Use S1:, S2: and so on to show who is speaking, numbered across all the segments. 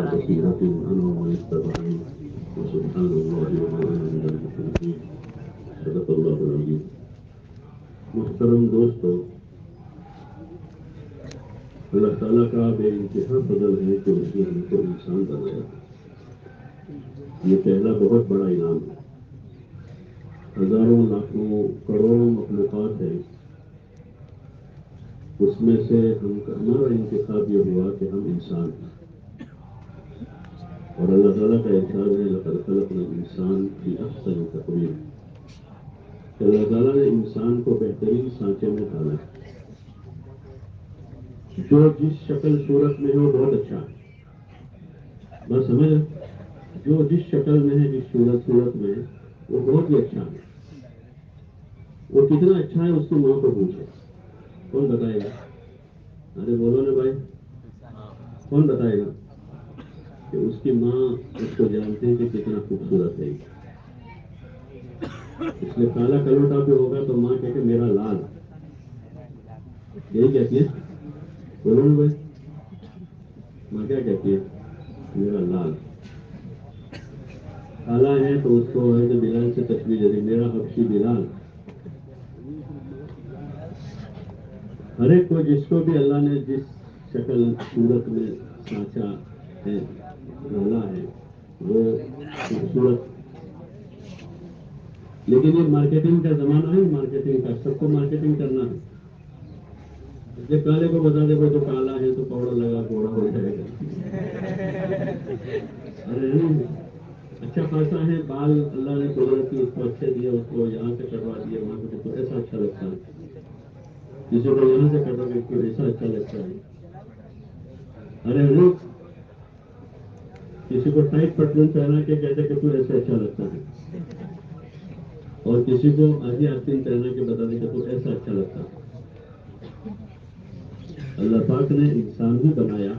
S1: بصيرة أنا ومن اتبعني وسبحان الله وما أنا من المشركين صدق الله العظيم. محترم دوستو، اللہ تعالیٰ کا بے انتہا فضل ہے کہ اس نے ہم کو انسان بنایا. یہ پہلا بہت بڑا انعام ہے. ہزاروں لاکھوں کروڑوں مخلوقات ہیں، اس میں سے ہمارا انتخاب یہ ہوا کہ ہم انسان ہیں. اور اللہ تعالیٰ کا ارشاد ہے لقد خلقنا الانسان فی احسن تقویم، کہ اللہ تعالیٰ نے انسان کو بہترین سانچے میں ڈالا ہے. جو جس شکل صورت میں ہے وہ بہت اچھا ہے. بس سمجھ، جو جس شکل میں ہے، جس صورت میں ہے وہ بہت ہی اچھا ہے. وہ کتنا اچھا ہے اس کی ماں کو پوچھے، کون بتائے گا؟ ارے بولو نا بھائی، کون بتائے گا کہ اس کی ماں اس کو جانتے ہیں کہ کتنا خوبصورت ہے. اس لیے کالا کلوٹا پہ ہوگا تو ماں کہے کہ میرا لال، یہی کہتی ہے. بولو نا بھائی، ماں کیا کہتی ہے؟ میرا لال. کالا ہے تو اس کو ہے کہ بلال سے تشبیہ دیتی، میرا حبشی بلال. ہر ایک کو جس کو بھی اللہ نے جس شکل صورت میں سانچا ہے، ڈالا ہے، وہ خوبصورت. لیکن یہ مارکیٹنگ کا زمانہ ہے، مارکیٹنگ کا، سب کو مارکیٹنگ کرنا ہے. یہ کالے کو بتا دے وہ تو کالا ہے تو پاؤڈر لگا گوڑا ہو جائے گا. ارے نہیں، اچھا خاصا ہے، بال اللہ نے قدرتی اس کو اچھے دیے، اس کو یہاں سے کٹوا دیے، وہاں سے تو ایسا اچھا لگتا ہے. کسی کو یہاں سے کٹو گے تو ایسا اچھا لگتا ہے. ارے وہ کسی کو ٹائٹ پٹلون پہنا کے کہتے کہ تو ایسے اچھا لگتا ہے، اور کسی کو آدھی آستین پہنا کے بتا دے کہ تو ایسا اچھا لگتا ہے. اللہ پاک نے انسان بھی بنایا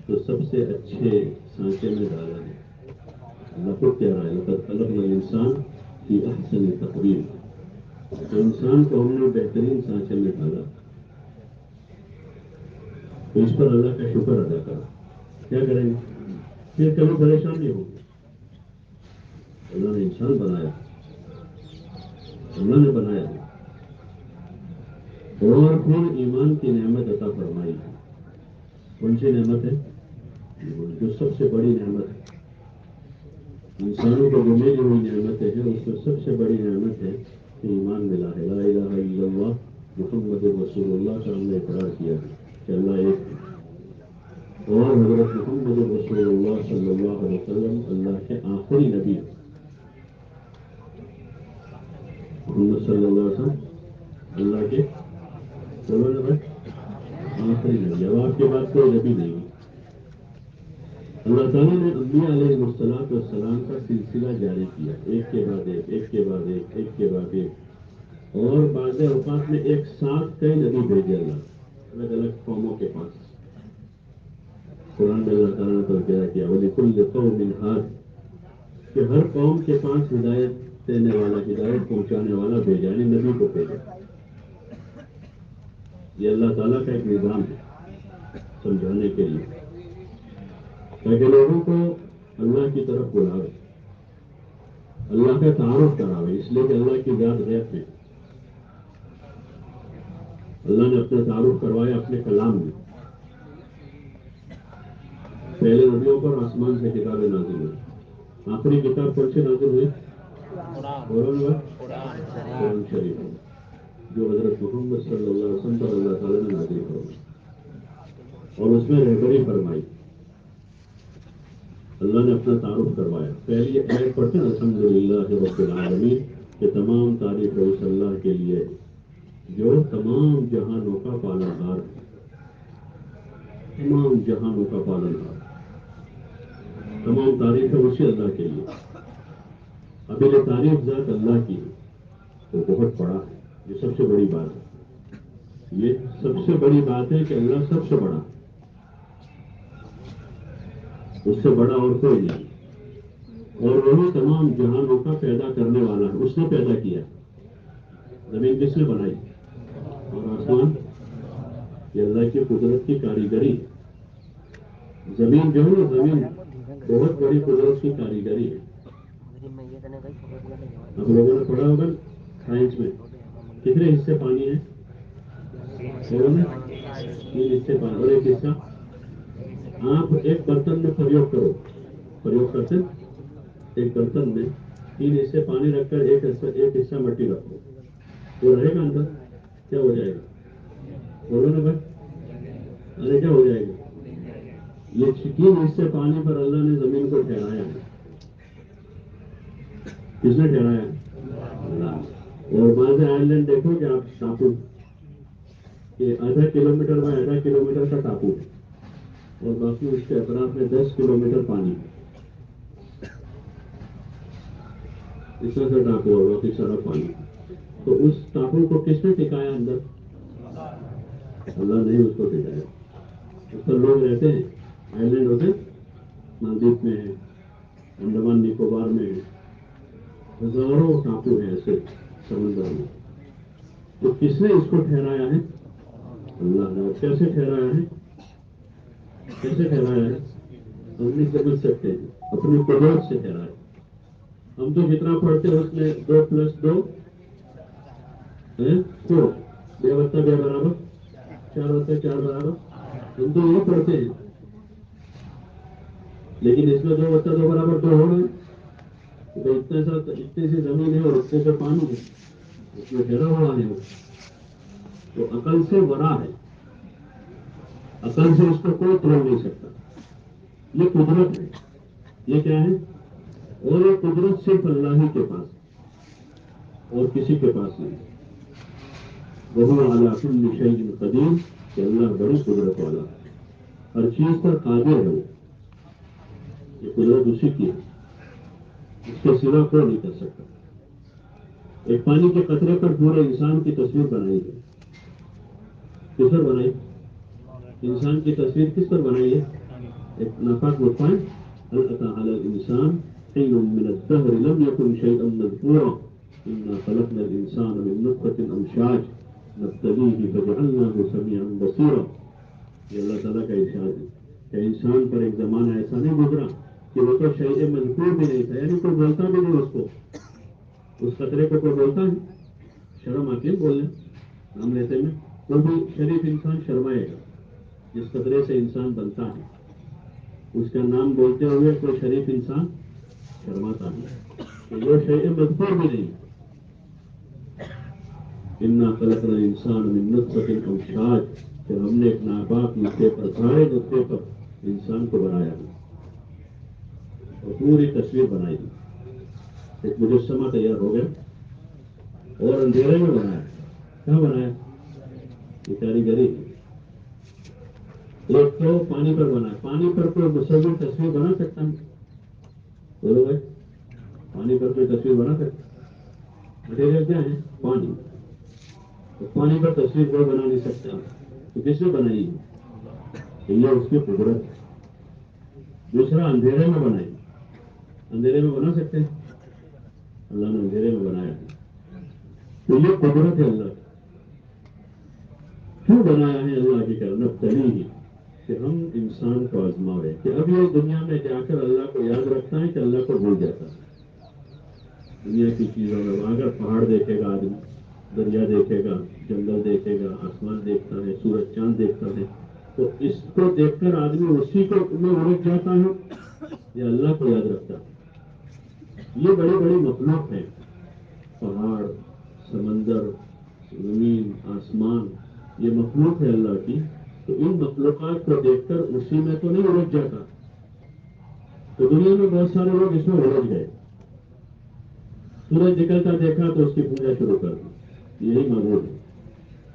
S1: تو سب سے اچھے سانچے میں ڈالا ہے. اللہ خود کہہ رہا ہے لقد خلقنا الانسان فی احسن تقویم، تو انسان کو ہم نے بہترین سانچے میں ڈالا. تو اس پر اللہ کا شکر ادا کرو. کیا کریں گے؟ پھر کبھی پریشان نہیں ہوگی. اللہ نے انسان بنایا، اللہ نے بنایا، اور پھر ایمان کی نعمت عطا فرمائی. کون سی نعمت ہے؟ جو سب سے بڑی نعمت ہے انسانوں کو ملی ہوئی نعمتیں ہیں، اس میں سب سے بڑی نعمت ہے کہ ایمان ملا ہے. لا الہ الا اللہ محمد رسول اللہ کا ہم نے اقرار کیا ہے کہ اللہ ایک ہے، اور حضرت محمد رسول اللہ صلی اللہ علیہ وسلم اللہ کے آخری نبی. محمد صلی اللہ علیہ وسلم اللہ کے آخری نبی. اب آپ کے بعد کوئی نبی نہیں ہے. اللہ تعالیٰ نے انبیاء علیہ والسلام کا سلسلہ جاری کیا، ایک کے بعد ایک، ایک کے بعد ایک، ایک کے بعد ایک. اور بعض اوقات میں ایک ساتھ کئی نبی بھیجے اللہ الگ الگ قوموں کے پاس. قرآن میں اللہ تعالیٰ نے تذکرہ کیا وَلِكُلِّ قَوْمٍ هَادٍ، کہ ہر قوم کے پاس ہدایت دینے والا، ہدایت پہنچانے والا بھیجا، یعنی نبی کو بھیجا. یہ اللہ تعالیٰ کا ایک نظام ہے سمجھانے کے لیے، تاکہ لوگوں کو اللہ کی طرف بلاوے، اللہ کا تعارف کراوے. اس لیے کہ اللہ کی ذات غیب میں، اللہ نے اپنا تعارف کروایا اپنے کلام میں. پہلے نبیوں پر آسمان سے کتابیں نازل ہوئی. آخری کتاب کون سی نازل ہوئی؟ قرآن شریف، جو حضرت محمد صلی اللہ علیہ وسلم پر اللہ تعالیٰ نے نازل فرمائی اور اس میں رہبری فرمائی. اللہ نے اپنا تعارف کروایا. پہلی آیت پڑھتے ہیں الحمدللہ رب العالمین، کہ تمام تعریف ہے اس اللہ کے لیے جو تمام جہانوں کا پالنہار ہے. تمام جہانوں کا پالنہار، تمام تعریف ہے اسی اللہ کے لیے. اب یہ تعریف ذات اللہ کی ہے تو بہت بڑا ہے. یہ سب سے بڑی بات ہے. یہ سب سے بڑی بات ہے کہ اللہ سب سے بڑا، اس سے بڑا اور کوئی نہیں. اور وہی تمام جہانوں کا پیدا کرنے والا ہے. اس نے پیدا کیا. زمین کس نے بنائی اور آسمان؟ یہ اللہ کی قدرت کی کاریگری. زمین جو ہے نا، زمین بہت بڑی قدرت کی کاریگری ہے. آپ لوگوں نے پڑھا ہوگا سائنس میں کتنے حصے پانی ہیں؟ 3 حصے پانی اور 1 حصہ. آپ ایک برتن میں پریوگ کرتے ایک برتن میں 3 حصے پانی رکھ کر ایک حصہ مٹی رکھو، وہ رہے گا اندر؟ کیا ہو جائے گا؟ بولو نا بھائی. ارے کیا ہو جائے گا؟ یہ 3 حصے پانی پر اللہ نے زمین کو ٹھہرایا ہے. کس نے ٹھہرایا ہے؟ اللہ نے. اور بعض آئر لینڈ دیکھو کہ آپ ٹاپو کہ آدھا کلومیٹر میں آدھا کلومیٹر کا ٹاپو ہے اور باقی اس کے اطراف میں 10 کلومیٹر پانی ہے. اتنا سا ٹاپو اور باقی سارا پانی. تو اس ٹاپو کو کس نے ٹکایا اندر؟ اللہ نے اس کو ٹکایا. اس پر لوگ رہتے ہیں. آئر لینڈ ہوتے مالدیپ میں ہے، انڈمان نکوبار میں ہے، ہزاروں ٹاپو ہیں ایسے سمندر میں. تو کس نے اس کو ٹھہرایا ہے؟ اللہ نے. اور کیسے ٹھہرایا ہے؟ کیسے ٹھہرایا ہے؟ ہم نہیں سمجھ سکتے ہیں. اپنی قدرت سے ٹھہرایا. ہم تو جتنا پڑھتے ہیں اس میں 2+2 4 2 + 2 برابر 4 ہوتا ہے. 4 برابر ہم تو یہ پڑھتے ہیں. لیکن اس میں 2 + 2 برابر 2 ہو رہے ہیں. تو اتنی سی زمین ہے اور اتنے سے پانی ہے، اس میں ٹھہرا ہوا ہے. تو عقل سے ورا ہے. عقل سے اس کو کوئی توڑ نہیں سکتا. یہ قدرت ہے. یہ کیا ہے؟ اور یہ قدرت صرف اللہ ہی کے پاس اور کسی کے پاس نہیں. وہو علی کل شیء قدیر کہ اللہ بڑی قدرت والا ہے، ہر چیز پر قادر ہے. وہ یہ قدرت اسی کی ہے، اس کے سوا کوئی نہیں کر سکتا. ایک پانی کے قطرے پر پورے انسان کی تصویر بنائی ہے. کس پر بنائی؟ انسان کی تصویر کس پر بنائی ہے؟ ایک ناپاک لطفہ هل أتى على الإنسان حين من الدهر لم يكن شيئا مذكورا إنا خلقنا الإنسان من نطفة أمشاج نبتليه فجعلناه سميعا بصيرا. یہ اللہ تعالیٰ کا ارشاد ہے کہ انسان پر ایک زمانہ ایسا نہیں گزرا کہ وہ تو شیء مذکور بھی نہیں تھا، یعنی کوئی بولتا بھی نہیں اس کو. اس قطرے کو کوئی بولتا ہے؟ شرم آتی ہے بولنے نام لیتے میں. کوئی بھی شریف انسان شرمائے گا. جس قطرے سے انسان بنتا ہے اس کا نام بولتے ہوئے کوئی شریف انسان شرماتا ہے کہ یہ شیء مذکور بھی نہیں. انا خلقنا الانسان من نطفة امشاج کہ ہم نے ایک ناپاک نطفے پر، سارے نطفے پر انسان کو بنایا ہے اور پوری تصویر بنائی. ایک مجسمہ تیار ہو گیا اور اندھیرے میں بنایا. کہاں بنایا؟ یہ کاریگری. ایک تو پانی پر بنا. پانی پر کوئی مصور تصویر بنا سکتا ہے؟ بولو بھائی، پانی پر کوئی تصویر بنا سکتا؟ مٹیریل کیا ہے؟ پانی. تو پانی پر تصویر کوئی بنا نہیں سکتا. تو کس نے بنائی ہے؟ یہ اس کی قدرت ہے. دوسرا اندھیرے میں بنائی. اندھیرے میں بنا سکتے ہیں؟ اللہ نے اندھیرے میں بنایا ہے. تو یہ قدرت ہے اللہ کی. کیوں بنایا ہے اللہ کی کرنا تلی ہی کہ ہم انسان کو آزمائے کہ اب یہ دنیا میں جا کر اللہ کو یاد رکھتا ہے کہ اللہ کو بھول جاتا ہے. دنیا کی چیزوں میں اگر پہاڑ دیکھے گا آدمی، دریا دیکھے گا، جنگل دیکھے گا، آسمان دیکھتا ہے، سورج چاند دیکھتا ہے، تو اس کو دیکھ کر آدمی اسی کو میں الجھ جاتا ہے یا اللہ کو یاد رکھتا ہے؟ یہ بڑی بڑی مخلوق ہیں. پہاڑ، سمندر، زمین، آسمان، یہ مخلوق ہے اللہ کی. تو ان مخلوقات کو دیکھ کر اسی میں تو نہیں الجھ جاتا. تو دنیا میں بہت سارے لوگ اس میں الجھ گئے. سورج نکلتا دیکھا تو اس کی پوجا شروع کر دی. یہی معبود ہے،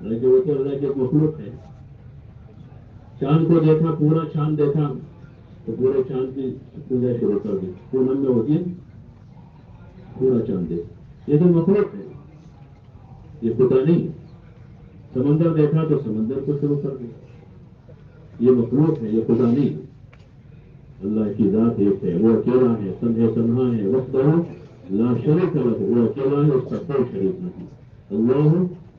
S1: حالانکہ وہ تو اللہ کے مخلوق ہے. چاند کو دیکھا، پورا چاند دیکھا تو پورے چاند کی پوجا شروع کر دی. پونم میں ہوتی ہے پورا چاند دیکھ. یہ تو مخلوق ہے، یہ خدا نہیں. سمندر دیکھا تو سمندر کو شروع کر دیا. یہ مخلوق ہے، یہ خدا نہیں. اللہ کی ذات ایک ہے، وہ اکیلا ہے، تنہا تنہا ہے. وحدہ لا شریک لہ، وہ اکیلا ہے، اس کا کوئی شریک نہیں. اللہ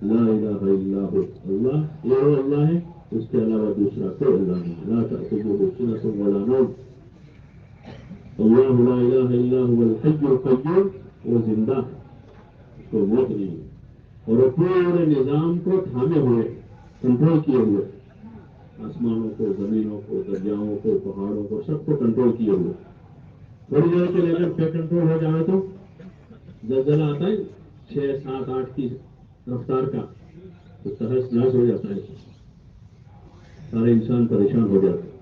S1: لا الہ الا ہو. اللہ یہ وہ اللہ ہے، اس کے علاوہ دوسرا کوئی اللہ نہیں. لا تأخذہ سنۃ ولا نوم. اللہ لا الہ الا هو الحی القیوم، وہ زندہ ہے، اس کو موت نہیں ہے، اور وہ پورے نظام کو تھامے ہوئے، کنٹرول کیے ہوئے، آسمانوں کو، زمینوں کو، دریاؤں کو، پہاڑوں کو، سب کو کنٹرول کیے ہوئے. تھوڑی دیر کے لیے اگر بے کنٹرول ہو جائے تو زلزلہ آتا ہے 6 7 8 کی رفتار کا، تو تہس نہس ہو جاتا ہے، سارے انسان پریشان ہو جاتے ہیں،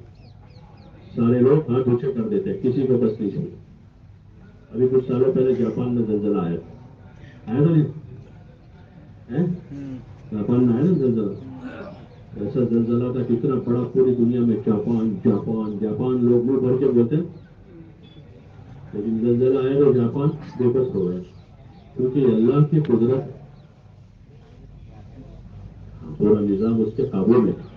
S1: سارے لوگ ہاتھ اونچے کر دیتے ہیں، کسی کو بس نہیں چلتا. ابھی کچھ سالوں پہلے جاپان میں زلزلہ آیا تھا نہیں؟ جاپان میں آیا نا زلزلہ، ایسا زلزلہ تھا کتنا بڑا، پوری دنیا میں جاپان جاپان جاپان لوگ منہ بھر کے بولتے ہیں، لیکن زلزلہ آیا تو جاپان بے بس ہو گیا، کیونکہ اللہ کی قدرت ہے، پورا نظام اس کے قابو میں ہے.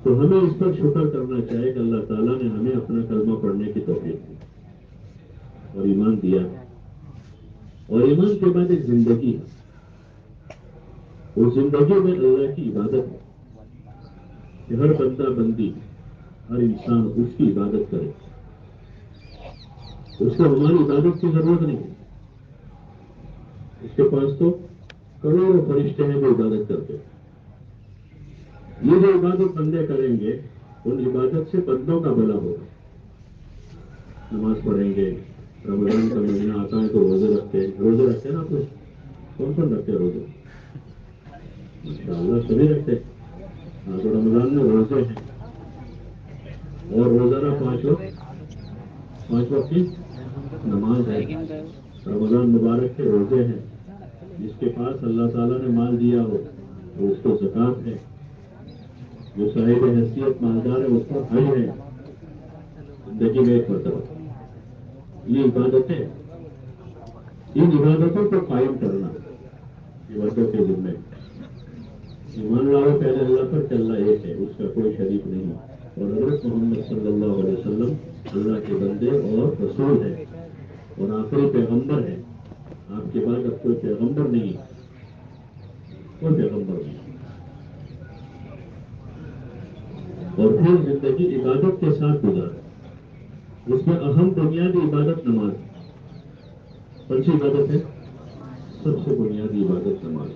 S1: تو ہمیں اس پر شکر کرنا چاہیے کہ اللہ تعالیٰ نے ہمیں اپنا کلمہ پڑھنے کی توفیق دی اور ایمان دیا، اور ایمان کے بعد ایک زندگی ہے، اس زندگی میں اللہ کی عبادت ہے کہ ہر بندہ بندی، ہر انسان اس کی عبادت کرے، اس کو ہماری عبادت کی ضرورت نہیں ہے، اس کے پاس تو کروڑوں فرشتے ہیں جو عبادت کرتے ہیں. یہ جو عبادت بندے کریں گے، ان عبادت سے بندوں کا بھلا ہوگا. نماز پڑھیں گے، رمضان کا مہینہ آتا ہے تو روزے رکھتے ہیں نا آپ لوگ، کون رکھتے ہیں روزے؟ ماشاء اللہ سبھی رکھتے ہیں. ہاں تو رمضان میں روزے ہیں، اور روزانہ 5 وقت کی نماز ہے. رمضان مبارک کے روزے ہیں. جس کے پاس اللہ تعالیٰ نے مال دیا ہو تو اس کو زکوٰۃ ہے، جو صاحب حیثیت مالدار ہے اس کو حج ہے. زندگی میں ایک مرتبہ یہ عبادتیں، ان عبادتوں کو قائم کرنا یہ بندوں کے ذمہ ہے. ایمان لاؤ پہلے اللہ پر کہ اللہ ایک ہے، اس کا کوئی شریک نہیں، اور حضرت محمد صلی اللہ علیہ وسلم اللہ کے بندے اور رسول ہیں اور آخری پیغمبر ہیں. آپ کے بعد اب کوئی پیغمبر نہیں، کوئی پیغمبر نہیں. اور پھر زندگی عبادت کے ساتھ گزارے، اس میں اہم بنیادی عبادت نماز ہے. کون سی عبادت ہے؟ سب سے بنیادی عبادت نماز.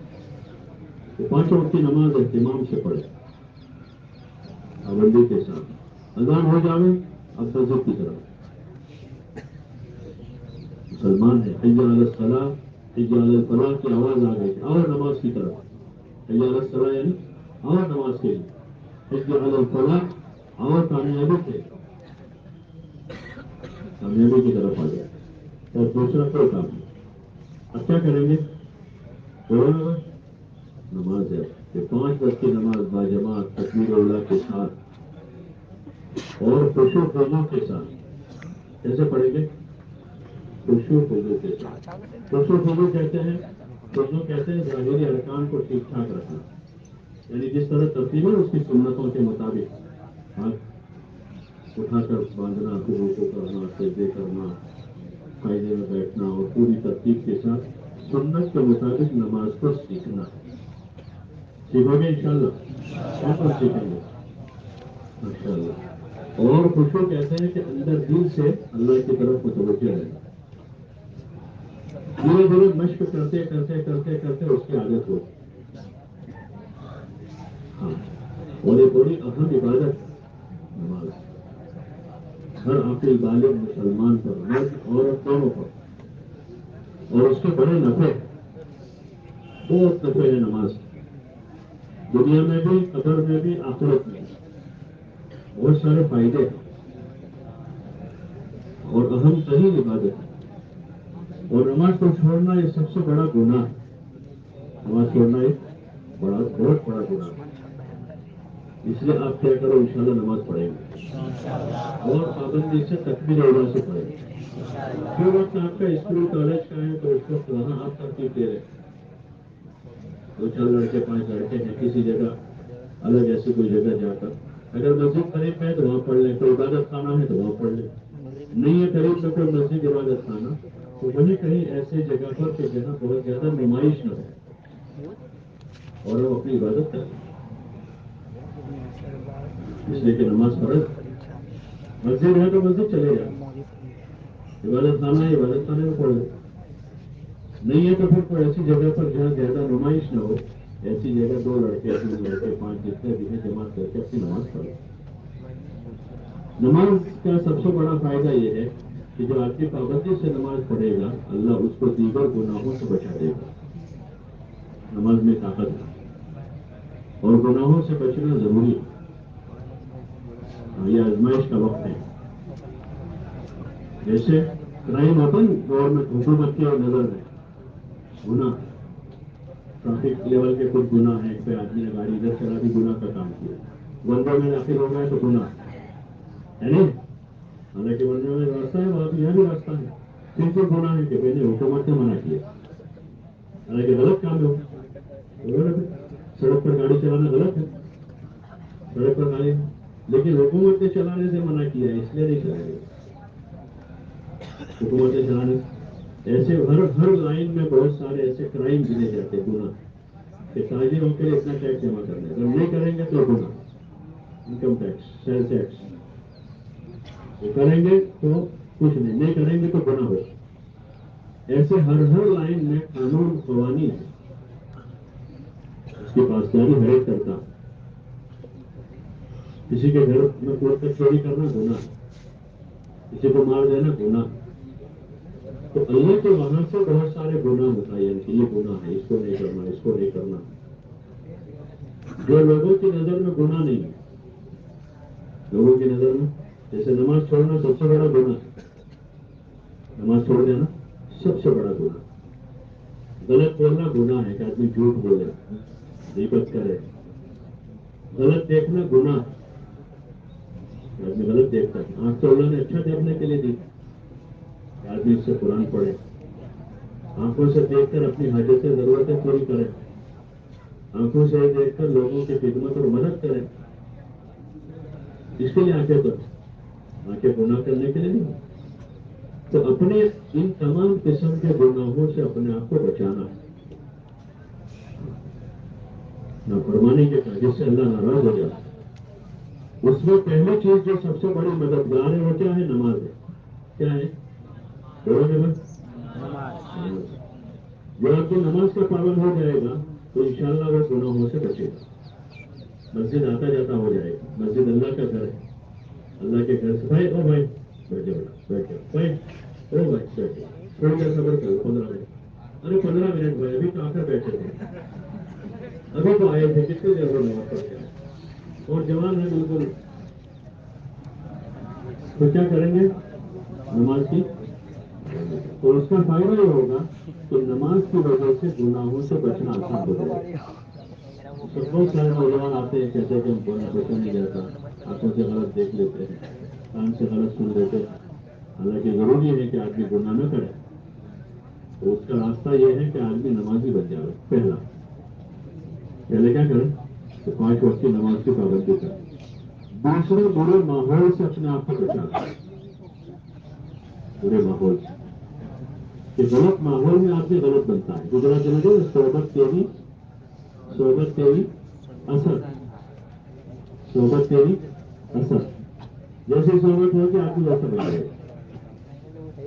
S1: تو 5 وقت کی نماز اہتمام سے پڑھے، پابندی کے ساتھ. اذان ہو جاوے اب مسجد کی طرف، مسلمان ہے، حی علی الصلاۃ حی علی الفلاح کی آواز آ گئی اور نماز کی طرف. حی علی الصلاۃ یعنی اور نماز کے لیے، حی علی الفلاح اور کامیابی کے، کامیابی کی طرف آ جائے. اور دوسرا کوئی کام نہیں. اب کیا کریں گے؟ بولو نماز ہے کہ 5 وقت کی نماز باجماعت تکبیر اولیٰ کے ساتھ اور خشوع و خضوع کے ساتھ. کیسے پڑھیں گے؟ خشوع و خضوع کے ساتھ. خشوع و خضوع کہتے ہیں، خضوع کہتے ہیں ظاہری ارکان کو ٹھیک ٹھاک رکھنا، یعنی جس طرح ترتیب ہے اس کی سنتوں کے مطابق ہاتھ اٹھا کر باندھنا، رکوع کرنا، سجدے کرنا، قاعدے میں بیٹھنا، اور پوری ترتیب کے ساتھ سنت کے مطابق نماز کو سیکھنا. سیکھو گے انشاءاللہ؟ کون سیکھیں گے؟ ماشاء اللہ. اور خشوع کہتے ہیں کہ اندر دل سے اللہ کی طرف متوجہ رہنا. دھیرے دھیرے مشق کرتے کرتے کرتے کرتے اس کی عادت ہوگی. ہاں، اور یہ بڑی اہم عبادت نماز، ہر عاقل بالغ مسلمان پر، مرد عورت دونوں پر. اور اس کے بڑے نفع، بہت نفع ہے نماز کے، دنیا میں بھی، قبر میں بھی، آخرت میں بھی بہت سارے فائدے ہیں، اور اہم ترین عبادت ہے. اور نماز کو چھوڑنا یہ سب سے بڑا گناہ ہے. نماز چھوڑنا ایک بہت بڑا گناہ ہے. اس لیے آپ کیا کرو، انشاءاللہ نماز پڑھیں گے اور پابندی سے تکبیر اولیٰ سے پڑھیں گے. جو وقت آپ کا اسکول کالج کا ہے تو اس وقت وہاں آپ ترتیب دے رہے ہیں. 2 4 لڑکے 5 لڑکے ہیں کسی جگہ الگ ایسی کوئی جگہ جا کر، اگر مسجد قریب ہے تو وہاں پڑھ لیں، کوئی عبادت خانہ ہے تو وہاں پڑھ لیں. نہیں ہے قریب میں کوئی مسجد عبادت خانہ تو وہیں کہیں ایسے جگہ پر کہ جہاں بہت زیادہ نمائش نہ ہو اور وہ اپنی عبادت کریں. اس لیے کہ نماز فرض. مسجد ہے تو مسجد چلے جائیں، عبادت خانے میں پڑھ لے. نہیں ہے تو پھر کوئی ایسی جگہ پر جہاں زیادہ نمائش نہ ہو، ایسی جگہ 2 لڑکے 3 لڑکے 5 جتنے بھی ہیں جماعت کر کے اپنی نماز پڑھو. نماز کا سب سے بڑا فائدہ یہ ہے کہ جو آدمی پابندی سے نماز پڑھے گا اللہ اس کو دیگر گناہوں سے بچا دے گا. نماز میں طاقت ہے اور گناہوں سے بچنا ضروری ہے. یہ آزمائش کا وقت ہے. جیسے کرائم اوپن گورنمنٹ حکومت کی نظر میں گناہ، ٹریفک لیول کے کچھ گناہ ہیں، پھر آدمی نے گاڑی ادھر چلا بھی گناہ کا کام کیا، بندوں میں داخل ہو گئے تو گناہ ہے نہیں. حالانکہ بندوں میں راستہ ہے، وہاں بھی یہاں بھی راستہ ہے، پھر تو گناہ ہے کہ میں نے حکومت نے منع کیا، حالانکہ غلط کام ہو. سڑک پر گاڑی چلانا غلط ہے، سڑک پر گاڑی، لیکن حکومت نے چلانے سے منع کیا ہے اس لیے نہیں چلائے گا. حکومت نے چلانے ایسے ہر لائن میں بہت سارے ایسے کرائم گنے جاتے گناہ کہ تاجروں کے لیے اتنا ٹیکس جمع کرنا ہے، اگر نہیں کریں گے تو گناہ. انکم ٹیکس، سیل ٹیکس وہ کریں گے تو کچھ نہیں کریں گے تو گناہ ہو. ایسے ہر لائن میں قانون قوانین ہے، اس کی پاسداری ہر ایک کرتا. کسی کے گھر میں کوڑ کر چوری کرنا گناہ ہے، کسی کو مار دینا گناہ. تو اللہ کے وہاں سے بہت سارے گناہ متعین کہ یہ گناہ ہے، اس کو نہیں کرنا، اس کو نہیں کرنا. جو لوگوں کی نظر میں گناہ نہیں ہے، لوگوں کی نظر میں جیسے نماز چھوڑنا سب سے بڑا گناہ ہے. نماز چھوڑ دینا سب سے بڑا گناہ. غلط بولنا گناہ ہے کہ آدمی جھوٹ بولے، غیبت کرے. غلط دیکھنا گناہ ہے، آدمی غلط دیکھتا ہے. آنکھ تو اللہ نے اچھا دیکھنے کے لیے دی کہ آدمی اس سے قرآن پڑھے، آنکھوں سے دیکھ کر اپنی حاجتیں ضرورتیں پوری کرے، آنکھوں سے دیکھ کر لوگوں کی خدمت اور مدد کرے. اس کے لیے آنکھیں تو آنکھیں گناہ کرنے کے لیے نہیں. تو اپنے ان تمام قسم کے گناہوں سے اپنے آپ کو بچانا ہے، نہ فرمانے کے کہا جس سے اللہ ناراض ہو جاتا. اس میں پہلی چیز جو سب سے بڑی مددگار ہے وہ کیا ہے؟ نماز ہے. کیا ہے؟ بولو گے نماز. جو آدمی نماز کا پابند ہو جائے گا تو انشاءاللہ وہ گناہوں سے بچے گا. مسجد آتا جاتا ہو جائے گا. مسجد اللہ کا گھر ہے. اللہ کے گھر سے بھائی او بھائی بیٹھے بیٹھے بھائی او بھائی بیٹھے تھوڑی دیر صبر کرو 15 منٹ. ارے 15 منٹ بھائی ابھی تو آ کر بیٹھے تھے، ابھی تو آئے تھے، کتنی دیر ہو نماز پڑھ کے آئے اور جوان ہے بالکل. تو کیا کریں گے نماز کی؟ تو اس کا فائدہ یہ ہوگا کہ نماز کی وجہ سے گناہوں سے بچنا آسان ہو جائے گا. بہت سارے نوجوان آتے ہیں کہتے ہیں کہ ہم بچا نہیں جاتا، آنکھوں سے غلط دیکھ لیتے ہیں، کان سے غلط سن لیتے ہیں. حالانکہ ضروری ہے کہ آدمی گناہ نہ کرے. تو اس کا راستہ یہ ہے کہ آدمی نمازی بن جائے. پہلے کیا کریں تو 5 وقت کی نماز کی پابندی کریں. دوسرے برے ماحول سے اپنے آپ کو بچانا. برے ماحول سے کہ غلط ماحول میں آدمی غلط بنتا ہے. گجرات میں صحبت تیری اثر، صحبت تیری اثر. جیسے صحبت ہوگی آدمی ویسا بن جائے گا.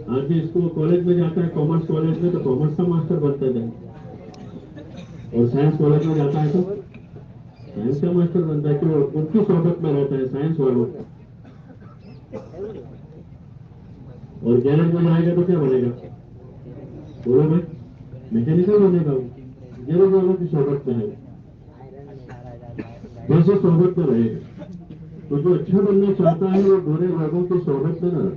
S1: آدمی اسکول کالج میں جاتا ہے، کامرس کالج میں تو کامرس کا ماسٹر بنتا ہے، اور سائنس کالج میں جاتا ہے تو سائنس کا ماسٹر بنتا ہے. کہ ان کی صحبت میں رہتا ہے سائنس والوں. اور گیرج میں جائے گا تو کیا بنے گا؟ بولو بھائی میکینیکل بنے گا. وہ گیرج والوں کی صحبت میں ہے، ویسے صحبت میں رہے گا. تو جو اچھا بننا چاہتا ہے وہ برے لوگوں کی صحبت میں نہ رہے.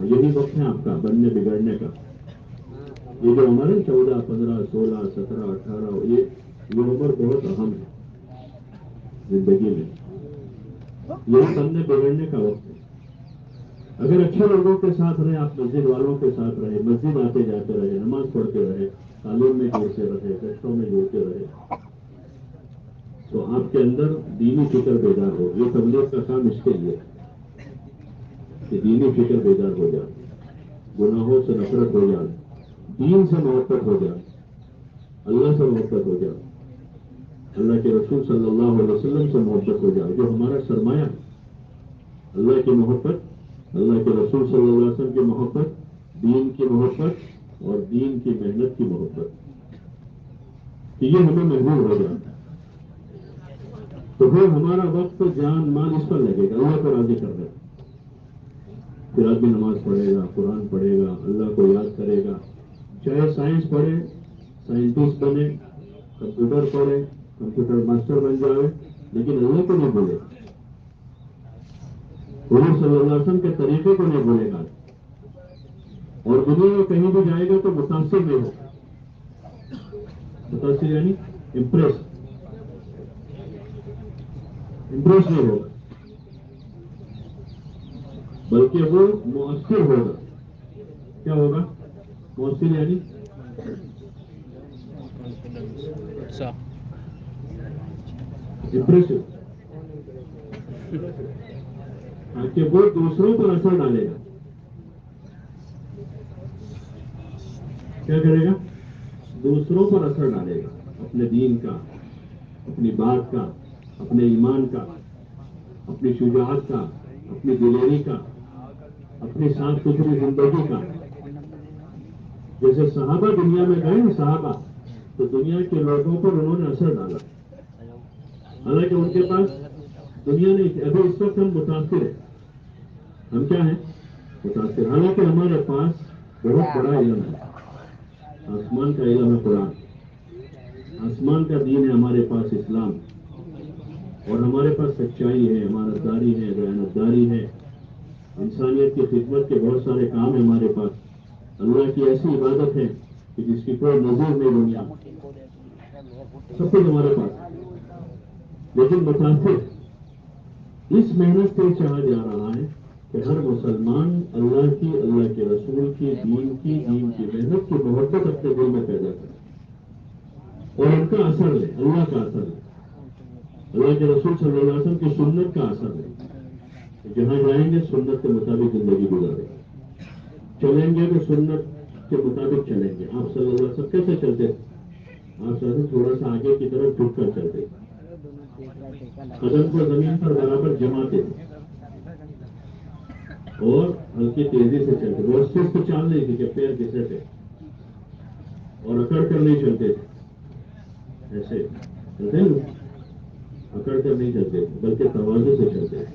S1: یہی وقت ہے آپ کا بننے بگڑنے کا. یہ جو عمر ہے 14 15 16 17 18 یہ عمر بہت اہم ہے زندگی میں. یہی بننے بگڑنے کا وقت ہے. اگر اچھے لوگوں کے ساتھ رہے، آپ مسجد والوں کے ساتھ رہے، مسجد آتے جاتے رہے، نماز پڑھتے رہے، تعلیم میں جڑتے رہے، کشتوں میں جڑتے رہے، تو آپ کے اندر دینی فکر بیدار ہو. یہ تبلیغ کا کام اس کے لیے کہ دینی فکر بیدار ہو جائے، گناہوں سے نفرت ہو جائے، دین سے محبت ہو جائے، اللہ سے محبت ہو جائے، اللہ کے رسول صلی اللہ علیہ وسلم سے محبت ہو جائے جو ہمارا سرمایہ ہے. اللہ کی محبت اللہ کے رسول صلی اللہ علیہ وسلم کی محبت، دین کی محبت اور دین کی محنت کی محبت، کہ یہ ہمیں محبوب ہو جاتا ہے، تو پھر ہمارا وقت جان مال اس پر لگے گا، اللہ کو راضی کر رہے، پھر آدمی نماز پڑھے گا، قرآن پڑھے گا، اللہ کو یاد کرے گا، چاہے سائنس پڑھے، سائنٹسٹ بنے، کمپیوٹر پڑھے، کمپیوٹر ماسٹر بن جائے، لیکن اللہ کو نہیں بھولے، حضور صلی اللہ علیہ وسلم کے طریقے کو نہیں بھولے گا، اور دنیا میں کہیں بھی جائے گا تو متاثر نہیں ہوگا، متاثر یعنی امپریس نہیں ہوگا، بلکہ وہ مؤثر ہوگا۔ کیا ہوگا؟ مؤثر یعنی امپریسو، کہ وہ دوسروں پر اثر ڈالے گا۔ کیا کرے گا؟ دوسروں پر اثر ڈالے گا، اپنے دین کا، اپنی بات کا، اپنے ایمان کا، اپنی شجاعت کا، اپنی دلیری کا، اپنی صاف ستھری زندگی کا۔ جیسے صحابہ دنیا میں گئے نا، صحابہ تو دنیا کے لوگوں پر انہوں نے اثر ڈالا، حالانکہ ان کے پاس دنیا نہیں تھی۔ ابھی اس وقت ہم متاثر ہیں، ہم کیا ہیں؟ متاثر، حالانکہ ہمارے پاس بہت بڑا علم ہے، آسمان کا علم ہے قرآن، آسمان کا دین ہے ہمارے پاس اسلام، اور ہمارے پاس سچائی ہے، امانتداری ہے، دیانتداری ہے، انسانیت کی خدمت کے بہت سارے کام ہیں ہمارے پاس، اللہ کی ایسی عبادت ہے کہ جس کی کوئی نظیر نہیں دنیا، سب کچھ ہمارے پاس، لیکن متاثر اس محنت سے چاہا جا رہا ہے کہ ہر مسلمان اللہ کی، اللہ کے رسول کی، دین کی محنت کی محبت اپنے دل میں پیدا کرے اور ان کا اثر لے، اللہ کا اثر لے، اللہ کے رسول صلی اللہ علیہ وسلم کی سنت کا اثر لے، جہاں جائیں گے سنت کے مطابق زندگی گزارے، چلیں گے تو سنت کے مطابق چلیں گے۔ آپ صلی اللہ علیہ وسلم کیسے چلتے تھے؟ آپ صلی اللہ علیہ وسلم تھوڑا سا آگے کی طرف جھک کر چلتے تھے، قدم کو زمین پر برابر جماتے تھے اور ہلکی تیزی سے چلتے، وہ سست چال نہیں تھی کہ پیر گھسے تھے، اور اکڑ کر نہیں چلتے تھے، ایسے چلتے ہیں، اکڑ کر نہیں چلتے تھے بلکہ توازن سے چلتے تھے۔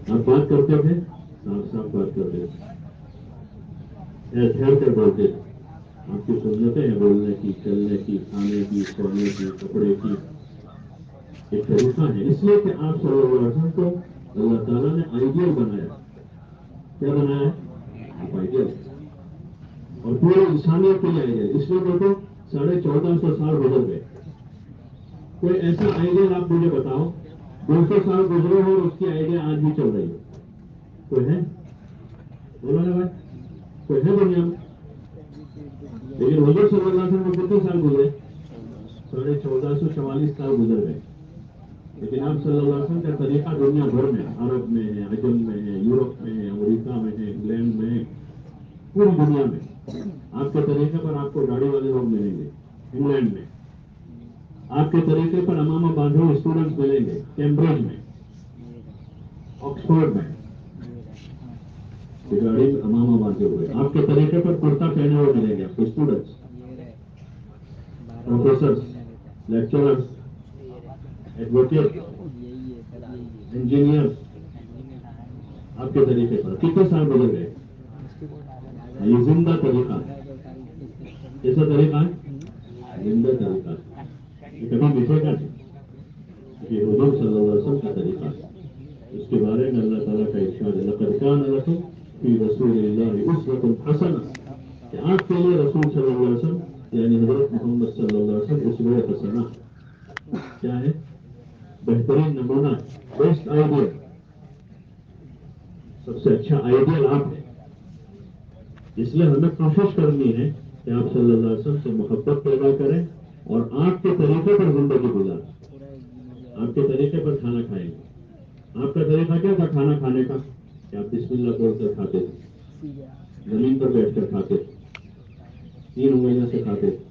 S1: آپ بات کرتے تھے، صاف صاف بات کرتے تھے، ٹھہر کر بولتے تھے۔ آپ کی سنتیں ہیں بولنے کی، چلنے کی، کھانے کی، سونے کی، کپڑے کی، ایک طریقہ ہے، اس لیے کہ آپ صلی اللہ علیہ وسلم کو اللہ تعالیٰ نے آئیڈیل بنایا۔ کیا بنایا ہے؟ آپ آئیڈیل، اور پورے انسانیت کے لیے آئیڈیل۔ اس لیے دیکھو 1450 سال گزر گئے، کوئی ایسا آئیڈیل آپ مجھے بتاؤ 200 سال گزرے ہو اور اس کی آئیڈیا آج بھی چل رہی ہے؟ کوئی ہے؟ بولو نا بھائی، کوئی ہے دنیا میں؟ لیکن حضور صلی اللہ علیہ وسلم کو کتنے سال گزرے؟ 1444 سال گزر گئے، لیکن آپ صلی اللہ علیہ وسلم کا طریقہ دنیا بھر میں، عرب میں ہے، عجم میں ہے، یورپ میں ہے، امریکہ میں ہے، انگلینڈ میں ہے، پوری دنیا میں آپ کے طریقے پر آپ کو گاڑی والے لوگ ملیں گے۔ انگلینڈ میں آپ کے طریقے پر امامہ باندھے ہوئے اسٹوڈنٹس ملیں گے، کیمبرج میں، آکسفورڈ میں، گاڑی میں امامہ باندھے ہوئے آپ کے طریقے پر کرتا پہنے ہوئے ملیں گے آپ کو students, professor, lecturers, advocate, engineer, آپ کے طریقے پر کتنے سال گزر گئے؟ یہ زندہ طریقہ، کیسا طریقہ ہے؟ زندہ طریقہ، یہ کبھی مٹے گا نہیں، یہ حضور صلی اللہ علیہ وسلم کا طریقہ ہے۔ اس کے بارے میں اللہ تعالیٰ کا ارشاد ہے، لقد کان لکم فی رسول اللہ اسوۃ حسنہ، کہ آپ کے لیے رسول صلی اللہ علیہ وسلم یعنی حضرت محمد صلی اللہ علیہ وسلم اسوہ حسنہ کیا ہے؟ بہترین نمونہ، بیسٹ آئیڈیل، سب سے اچھا آئیڈیل آپ ہے۔ اس لیے ہمیں کوشش کرنی ہے کہ آپ صلی اللہ علیہ وسلم سے محبت پیدا کریں اور آپ کے طریقے پر زندگی گزاریں، آپ کے طریقے پر کھانا کھائیں گے۔ آپ کا طریقہ کیا تھا کھانا کھانے کا؟ کہ آپ بسم اللہ بول کر کھاتے تھے، زمین پر بیٹھ کر کھاتے تھے، 3 انگلیاں سے کھاتے تھے،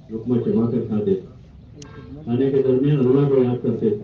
S1: لقمہ چبا کر کھاتے تھے، کھانے کے درمیان اللہ کو یاد کرتے تھے،